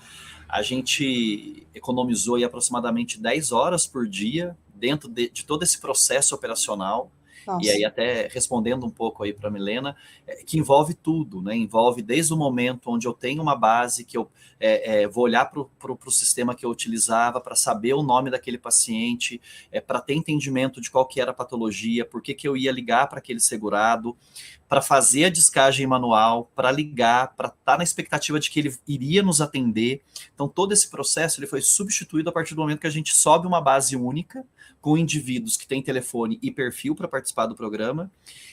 A gente economizou aí aproximadamente 10 horas por dia dentro de todo esse processo operacional. Nossa. E aí até respondendo um pouco aí para a Milena, que envolve tudo, né? Envolve desde o momento onde eu tenho uma base que eu vou olhar para o sistema que eu utilizava para saber o nome daquele paciente, para ter entendimento de qual que era a patologia, por que eu ia ligar para aquele segurado, para fazer a descagem manual, para ligar, para estar na expectativa de que ele iria nos atender. Então todo esse processo ele foi substituído a partir do momento que a gente sobe uma base única com indivíduos que têm telefone e perfil para participar do programa,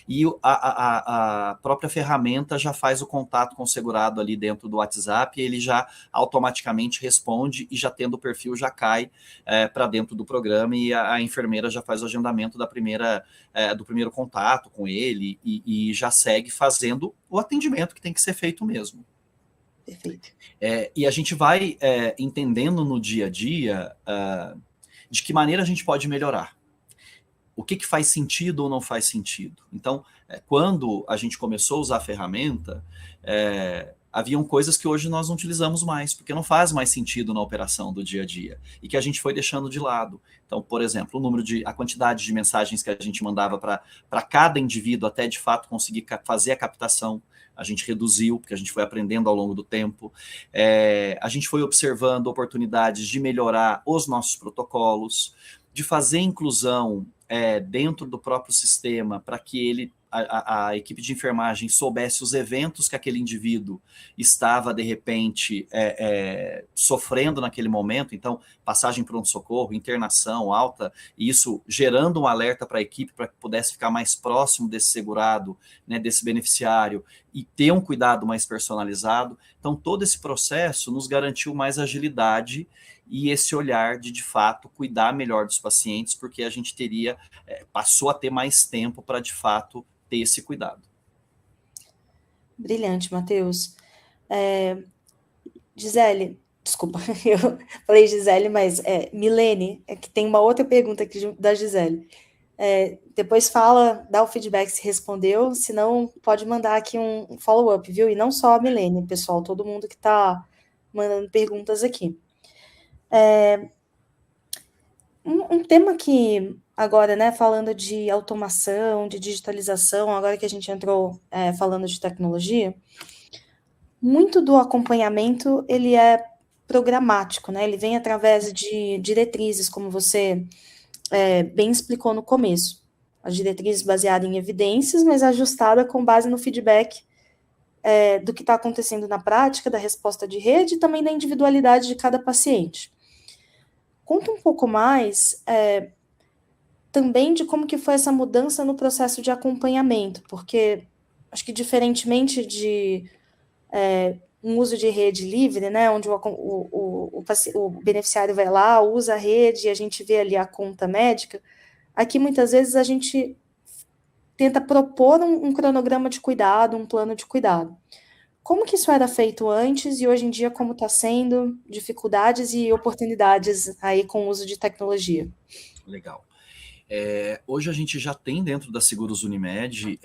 e a própria ferramenta já faz o contato com o segurado ali dentro do WhatsApp, e ele já automaticamente responde e já tendo o perfil já cai para dentro do programa, e a enfermeira já faz o agendamento do primeiro contato com ele e já segue fazendo o atendimento que tem que ser feito mesmo. Perfeito. E a gente vai entendendo no dia a dia de que maneira a gente pode melhorar. O que faz sentido ou não faz sentido. Então, quando a gente começou a usar a ferramenta, haviam coisas que hoje nós não utilizamos mais, porque não faz mais sentido na operação do dia a dia, e que a gente foi deixando de lado. Então, por exemplo, a quantidade de mensagens que a gente mandava para cada indivíduo, até de fato conseguir fazer a captação, a gente reduziu, porque a gente foi aprendendo ao longo do tempo. A gente foi observando oportunidades de melhorar os nossos protocolos, de fazer inclusão dentro do próprio sistema, para que a equipe de enfermagem soubesse os eventos que aquele indivíduo estava, de repente, sofrendo naquele momento. Então, passagem pronto-socorro, internação, alta, e isso gerando um alerta para a equipe, para que pudesse ficar mais próximo desse segurado, né, desse beneficiário, e ter um cuidado mais personalizado. Então, todo esse processo nos garantiu mais agilidade e esse olhar de fato, cuidar melhor dos pacientes, porque a gente passou a ter mais tempo para, de fato, ter esse cuidado. Brilhante, Matheus. Gisele, desculpa, eu falei Gisele, mas Milene, que tem uma outra pergunta aqui da Gisele. Depois dá o feedback se respondeu, se não, pode mandar aqui um follow-up, viu? E não só a Milene, pessoal, todo mundo que está mandando perguntas aqui. Um tema que agora, né, falando de automação, de digitalização, agora que a gente entrou falando de tecnologia, muito do acompanhamento, ele é programático, né? Ele vem através de diretrizes, como você bem explicou no começo. As diretrizes baseadas em evidências, mas ajustada com base no feedback do que está acontecendo na prática, da resposta de rede e também da individualidade de cada paciente. Conta um pouco mais também de como que foi essa mudança no processo de acompanhamento, porque acho que diferentemente de um uso de rede livre, né, onde o beneficiário vai lá, usa a rede e a gente vê ali a conta médica, aqui muitas vezes a gente tenta propor um cronograma de cuidado, um plano de cuidado. Como que isso era feito antes e hoje em dia como está sendo, dificuldades e oportunidades aí com o uso de tecnologia? Legal. Hoje a gente já tem dentro da Seguros Unimed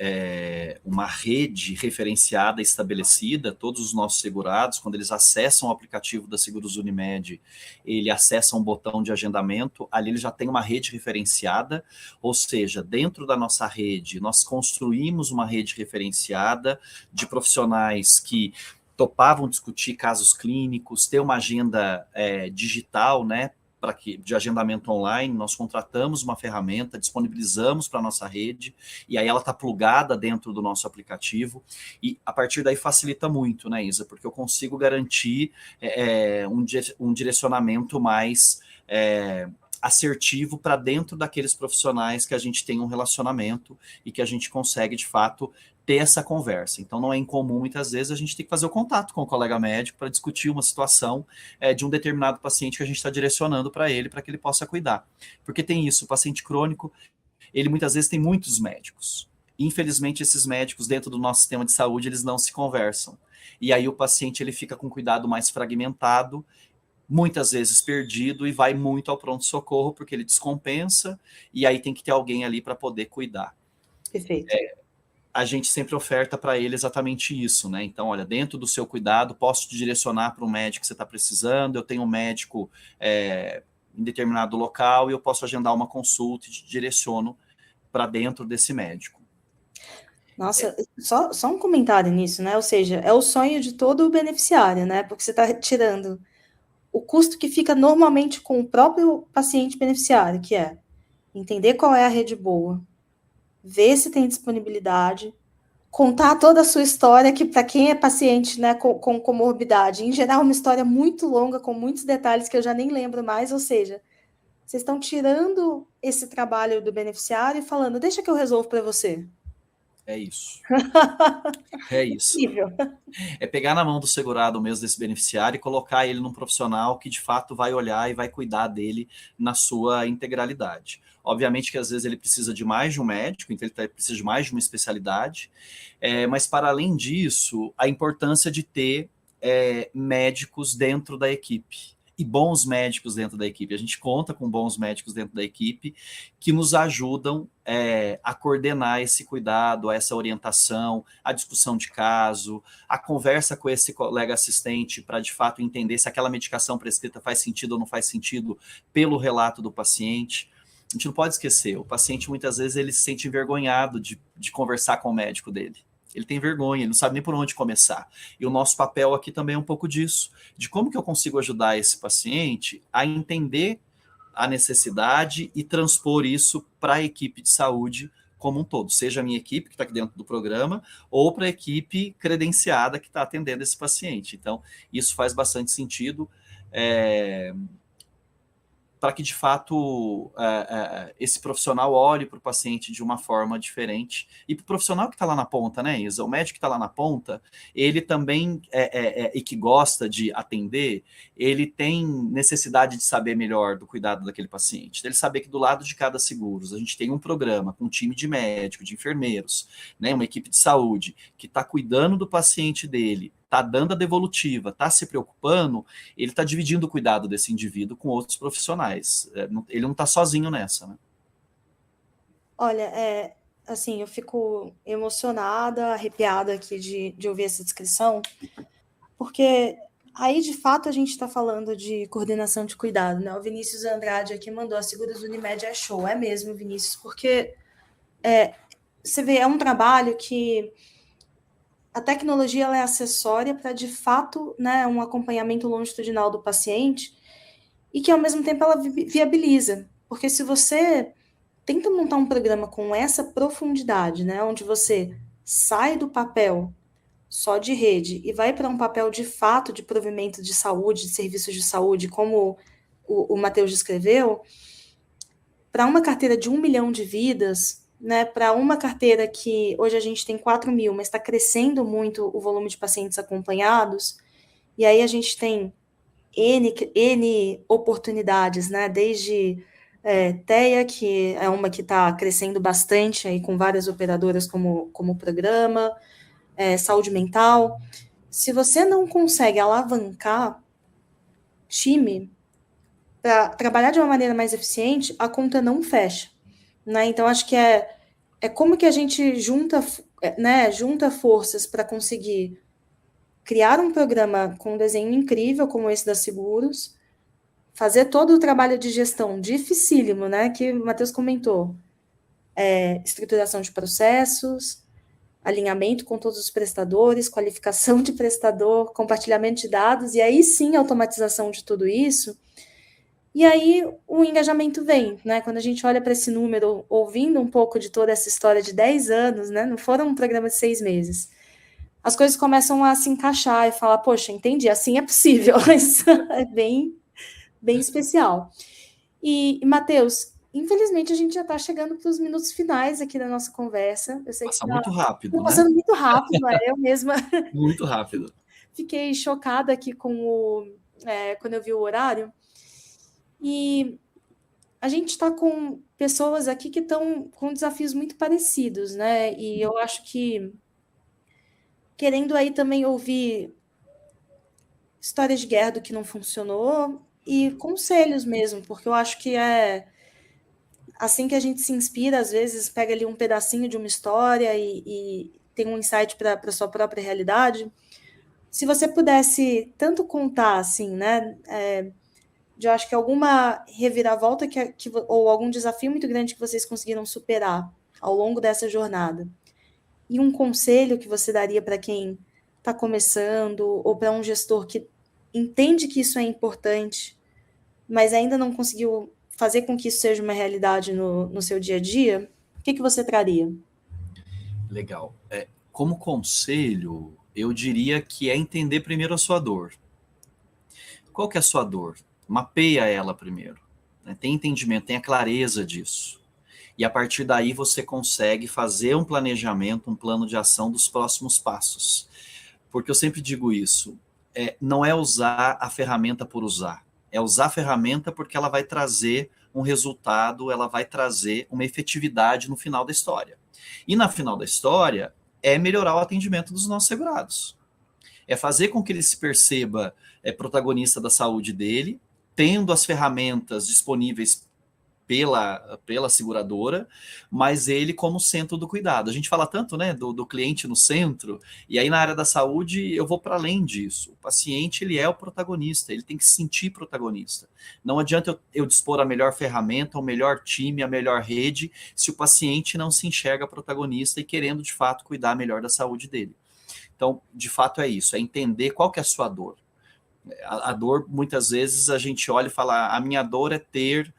uma rede referenciada estabelecida. Todos os nossos segurados, quando eles acessam o aplicativo da Seguros Unimed, ele acessa um botão de agendamento, ali ele já tem uma rede referenciada, ou seja, dentro da nossa rede, nós construímos uma rede referenciada de profissionais que topavam discutir casos clínicos, ter uma agenda digital, né, de agendamento online. Nós contratamos uma ferramenta, disponibilizamos para a nossa rede, e aí ela está plugada dentro do nosso aplicativo, e a partir daí facilita muito, né, Isa? Porque eu consigo garantir um direcionamento mais assertivo para dentro daqueles profissionais que a gente tem um relacionamento e que a gente consegue, de fato, ter essa conversa. Então, não é incomum, muitas vezes, a gente tem que fazer o contato com o colega médico para discutir uma situação de um determinado paciente que a gente está direcionando para ele, para que ele possa cuidar. Porque tem isso, o paciente crônico, ele muitas vezes tem muitos médicos. Infelizmente, esses médicos, dentro do nosso sistema de saúde, eles não se conversam. E aí o paciente ele fica com cuidado mais fragmentado, muitas vezes perdido, e vai muito ao pronto-socorro, porque ele descompensa, e aí tem que ter alguém ali para poder cuidar. Perfeito. A gente sempre oferta para ele exatamente isso, né? Então, olha, dentro do seu cuidado, posso te direcionar para um médico que você está precisando, eu tenho um médico em determinado local, e eu posso agendar uma consulta e te direciono para dentro desse médico. Nossa, só um comentário nisso, né? Ou seja, é o sonho de todo beneficiário, né? Porque você está tirando o custo que fica normalmente com o próprio paciente beneficiário, que é entender qual é a rede boa, ver se tem disponibilidade, contar toda a sua história, que para quem é paciente, né, com comorbidade, em geral, é uma história muito longa, com muitos detalhes que eu já nem lembro mais, ou seja, vocês estão tirando esse trabalho do beneficiário e falando, deixa que eu resolvo para você. É isso. É isso. É pegar na mão do segurado mesmo, desse beneficiário, e colocar ele num profissional que de fato vai olhar e vai cuidar dele na sua integralidade. Obviamente que às vezes ele precisa de mais de um médico, então ele precisa de mais de uma especialidade, mas para além disso, a importância de ter médicos dentro da equipe. e bons médicos dentro da equipe. A gente conta com bons médicos dentro da equipe que nos ajudam a coordenar esse cuidado, essa orientação, a discussão de caso, a conversa com esse colega assistente para, de fato, entender se aquela medicação prescrita faz sentido ou não faz sentido pelo relato do paciente. A gente não pode esquecer, o paciente muitas vezes ele se sente envergonhado de conversar com o médico dele. Ele tem vergonha, ele não sabe nem por onde começar. E o nosso papel aqui também é um pouco disso, de como que eu consigo ajudar esse paciente a entender a necessidade e transpor isso para a equipe de saúde como um todo, seja a minha equipe que está aqui dentro do programa ou para a equipe credenciada que está atendendo esse paciente. Então, isso faz bastante sentido. Para que, de fato, esse profissional olhe para o paciente de uma forma diferente. E para o profissional que está lá na ponta, né, Isa? O médico que está lá na ponta, ele também, e que gosta de atender, ele tem necessidade de saber melhor do cuidado daquele paciente. Ele saber que do lado de cada seguros, a gente tem um programa com um time de médico, de enfermeiros, né, uma equipe de saúde, que está cuidando do paciente dele, está dando a devolutiva, está se preocupando, ele está dividindo o cuidado desse indivíduo com outros profissionais. Ele não está sozinho nessa, né? Olha, assim, eu fico emocionada, arrepiada aqui de ouvir essa descrição, porque aí, de fato, a gente está falando de coordenação de cuidado, né? O Vinícius Andrade aqui mandou: a Seguros Unimed é show. É mesmo, Vinícius, porque você vê, é um trabalho que a tecnologia ela é acessória para, de fato, né, um acompanhamento longitudinal do paciente e que, ao mesmo tempo, ela viabiliza. Porque se você tenta montar um programa com essa profundidade, né, onde você sai do papel só de rede e vai para um papel, de fato, de provimento de saúde, de serviços de saúde, como o Matheus descreveu, para uma carteira de 1 milhão de vidas, né, para uma carteira que hoje a gente tem 4 mil, mas está crescendo muito o volume de pacientes acompanhados, e aí a gente tem N oportunidades, né, desde TEA, que é uma que está crescendo bastante, aí, com várias operadoras como programa, saúde mental. Se você não consegue alavancar time para trabalhar de uma maneira mais eficiente, a conta não fecha. Né? Então, acho que é como que a gente junta forças para conseguir criar um programa com um desenho incrível como esse da Seguros, fazer todo o trabalho de gestão dificílimo, né, que o Matheus comentou, estruturação de processos, alinhamento com todos os prestadores, qualificação de prestador, compartilhamento de dados, e aí sim automatização de tudo isso. E aí o engajamento vem, né? Quando a gente olha para esse número, ouvindo um pouco de toda essa história de 10 anos, né? Não foram um programa de 6 meses. As coisas começam a se encaixar e falar, poxa, entendi, assim é possível. Isso é bem, bem especial. E Matheus, infelizmente a gente já está chegando para os minutos finais aqui da nossa conversa. Eu sei Passa que muito rápido, né? passando muito rápido, eu mesma. Muito rápido. Fiquei chocada aqui com quando eu vi o horário. E a gente está com pessoas aqui que estão com desafios muito parecidos, né? E eu acho que querendo aí também ouvir histórias de guerra do que não funcionou e conselhos mesmo, porque eu acho que é assim que a gente se inspira, às vezes pega ali um pedacinho de uma história e tem um insight para a sua própria realidade. Se você pudesse tanto contar, assim, né? Eu acho que alguma reviravolta ou algum desafio muito grande que vocês conseguiram superar ao longo dessa jornada. E um conselho que você daria para quem está começando ou para um gestor que entende que isso é importante, mas ainda não conseguiu fazer com que isso seja uma realidade no seu dia a dia, o que você traria? Legal. Como conselho, eu diria que é entender primeiro a sua dor. Qual que é a sua dor? Mapeia ela primeiro. Né? Tem entendimento, tenha clareza disso. E a partir daí você consegue fazer um planejamento, um plano de ação dos próximos passos. Porque eu sempre digo isso, não é usar a ferramenta por usar. É usar a ferramenta porque ela vai trazer um resultado, ela vai trazer uma efetividade no final da história. E na final da história, é melhorar o atendimento dos nossos segurados. É fazer com que ele se perceba protagonista da saúde dele tendo as ferramentas disponíveis pela seguradora, mas ele como centro do cuidado. A gente fala tanto, né, do cliente no centro, e aí na área da saúde eu vou para além disso. O paciente, ele é o protagonista, ele tem que se sentir protagonista. Não adianta eu dispor a melhor ferramenta, o melhor time, a melhor rede, se o paciente não se enxerga protagonista e querendo, de fato, cuidar melhor da saúde dele. Então, de fato, é isso, é entender qual que é a sua dor. A dor, muitas vezes, a gente olha e fala, a minha dor é ter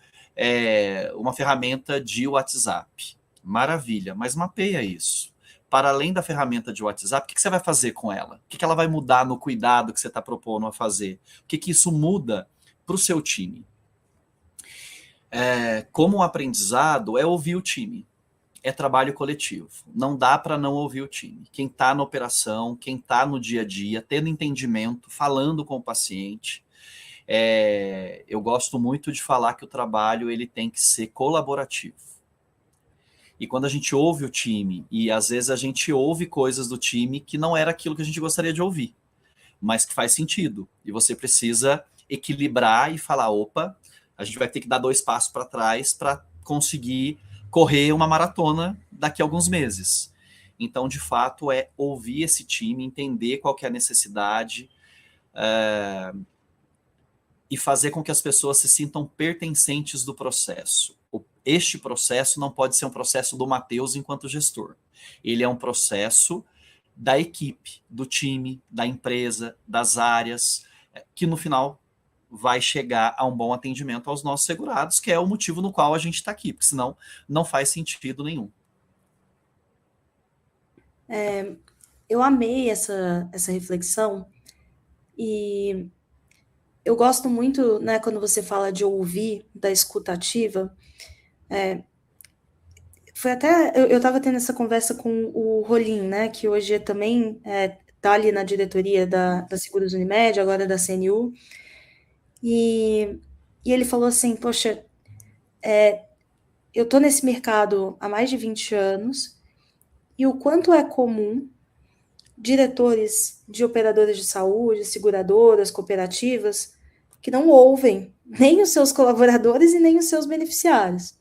uma ferramenta de WhatsApp. Maravilha, mas mapeia isso. Para além da ferramenta de WhatsApp, o que você vai fazer com ela? O que ela vai mudar no cuidado que você está propondo a fazer? O que isso muda para o seu time? Como um aprendizado, é ouvir o time. É trabalho coletivo. Não dá para não ouvir o time. Quem está na operação, quem está no dia a dia, tendo entendimento, falando com o paciente. Eu gosto muito de falar que o trabalho ele tem que ser colaborativo. E quando a gente ouve o time, e às vezes a gente ouve coisas do time que não era aquilo que a gente gostaria de ouvir, mas que faz sentido. E você precisa equilibrar e falar, opa, a gente vai ter que dar 2 passos para trás para conseguir correr uma maratona daqui a alguns meses. Então, de fato, é ouvir esse time, entender qual que é a necessidade, e fazer com que as pessoas se sintam pertencentes do processo. Este processo não pode ser um processo do Matheus enquanto gestor. Ele é um processo da equipe, do time, da empresa, das áreas, que no final vai chegar a um bom atendimento aos nossos segurados, que é o motivo no qual a gente está aqui, porque senão não faz sentido nenhum. Eu amei essa reflexão e eu gosto muito, né, quando você fala de ouvir, da escuta ativa. Foi até, eu estava tendo essa conversa com o Rolim, né, que hoje também está ali na diretoria da Seguros Unimed, agora da CNU, e ele falou assim, poxa, eu estou nesse mercado há mais de 20 anos, e o quanto é comum diretores de operadoras de saúde, seguradoras, cooperativas, que não ouvem nem os seus colaboradores e nem os seus beneficiários.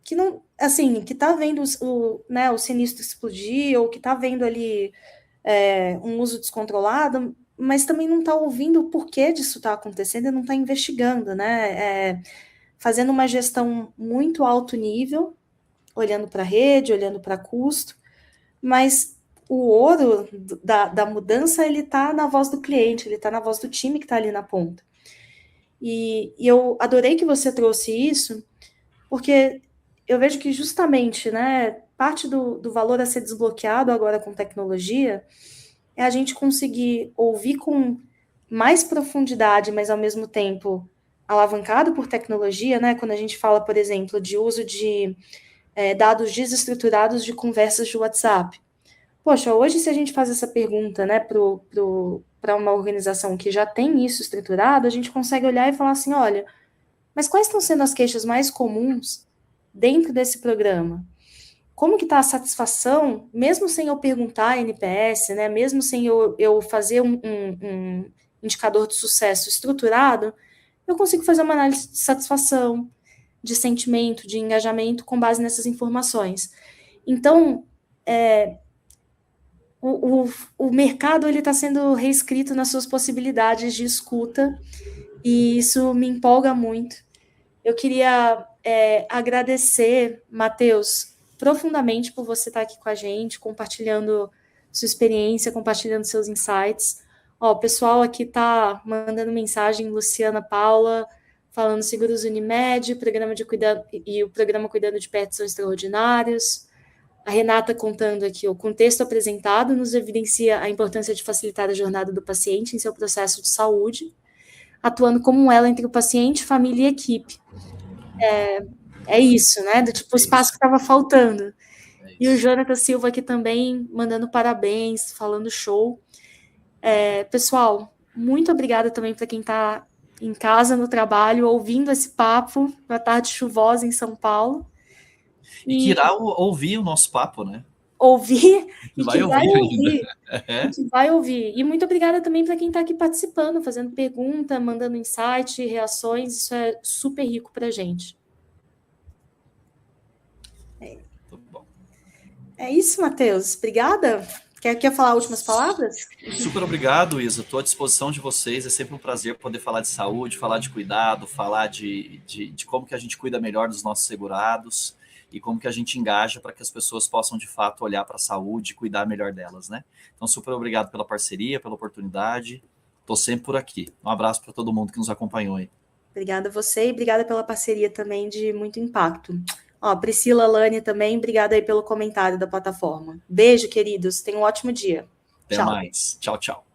Que não, assim, que tá vendo o sinistro explodir, ou que tá vendo ali um uso descontrolado, mas também não está ouvindo o porquê disso está acontecendo e não está investigando, né? Fazendo uma gestão muito alto nível, olhando para a rede, olhando para custo, mas o ouro da mudança, ele está na voz do cliente, ele está na voz do time que está ali na ponta. E eu adorei que você trouxe isso, porque eu vejo que justamente, né, parte do valor a ser desbloqueado agora com tecnologia é a gente conseguir ouvir com mais profundidade, mas ao mesmo tempo alavancado por tecnologia, né? Quando a gente fala, por exemplo, de uso de dados desestruturados de conversas de WhatsApp. Poxa, hoje se a gente faz essa pergunta, né, para uma organização que já tem isso estruturado, a gente consegue olhar e falar assim, olha, mas quais estão sendo as queixas mais comuns dentro desse programa? Como que está a satisfação, mesmo sem eu perguntar NPS, né, mesmo sem eu fazer um indicador de sucesso estruturado, eu consigo fazer uma análise de satisfação, de sentimento, de engajamento com base nessas informações. Então, o mercado está sendo reescrito nas suas possibilidades de escuta, e isso me empolga muito. Eu queria agradecer, Matheus, profundamente por você estar aqui com a gente, compartilhando sua experiência, compartilhando seus insights. O pessoal aqui está mandando mensagem, Luciana Paula, falando Seguros Unimed, programa de cuidado, e o programa Cuidando de Pets são extraordinários. A Renata contando aqui, o contexto apresentado nos evidencia a importância de facilitar a jornada do paciente em seu processo de saúde, atuando como um elo entre o paciente, família e equipe. É isso, né? Do tipo, o espaço que estava faltando. E o Jonathan Silva aqui também, mandando parabéns, falando show. Pessoal, muito obrigada também para quem está em casa, no trabalho, ouvindo esse papo, na tarde chuvosa em São Paulo. E que irá ouvir o nosso papo, né? ouvir e Vai que vai ouvir ouvir. ainda. Que vai ouvir. E muito obrigada também para quem está aqui participando, fazendo pergunta, mandando insight, reações. Isso é super rico para a gente. É isso, Matheus. Obrigada. Quer falar últimas palavras? Super obrigado, Isa. Estou à disposição de vocês. É sempre um prazer poder falar de saúde, falar de cuidado, falar de como que a gente cuida melhor dos nossos segurados e como que a gente engaja para que as pessoas possam, de fato, olhar para a saúde e cuidar melhor delas, né? Então, super obrigado pela parceria, pela oportunidade. Estou sempre por aqui. Um abraço para todo mundo que nos acompanhou aí. Obrigada a você e obrigada pela parceria também de muito impacto. Ó, Priscila, Lani também, obrigada aí pelo comentário da plataforma. Beijo, queridos. Tenham um ótimo dia. Até mais. Tchau, tchau.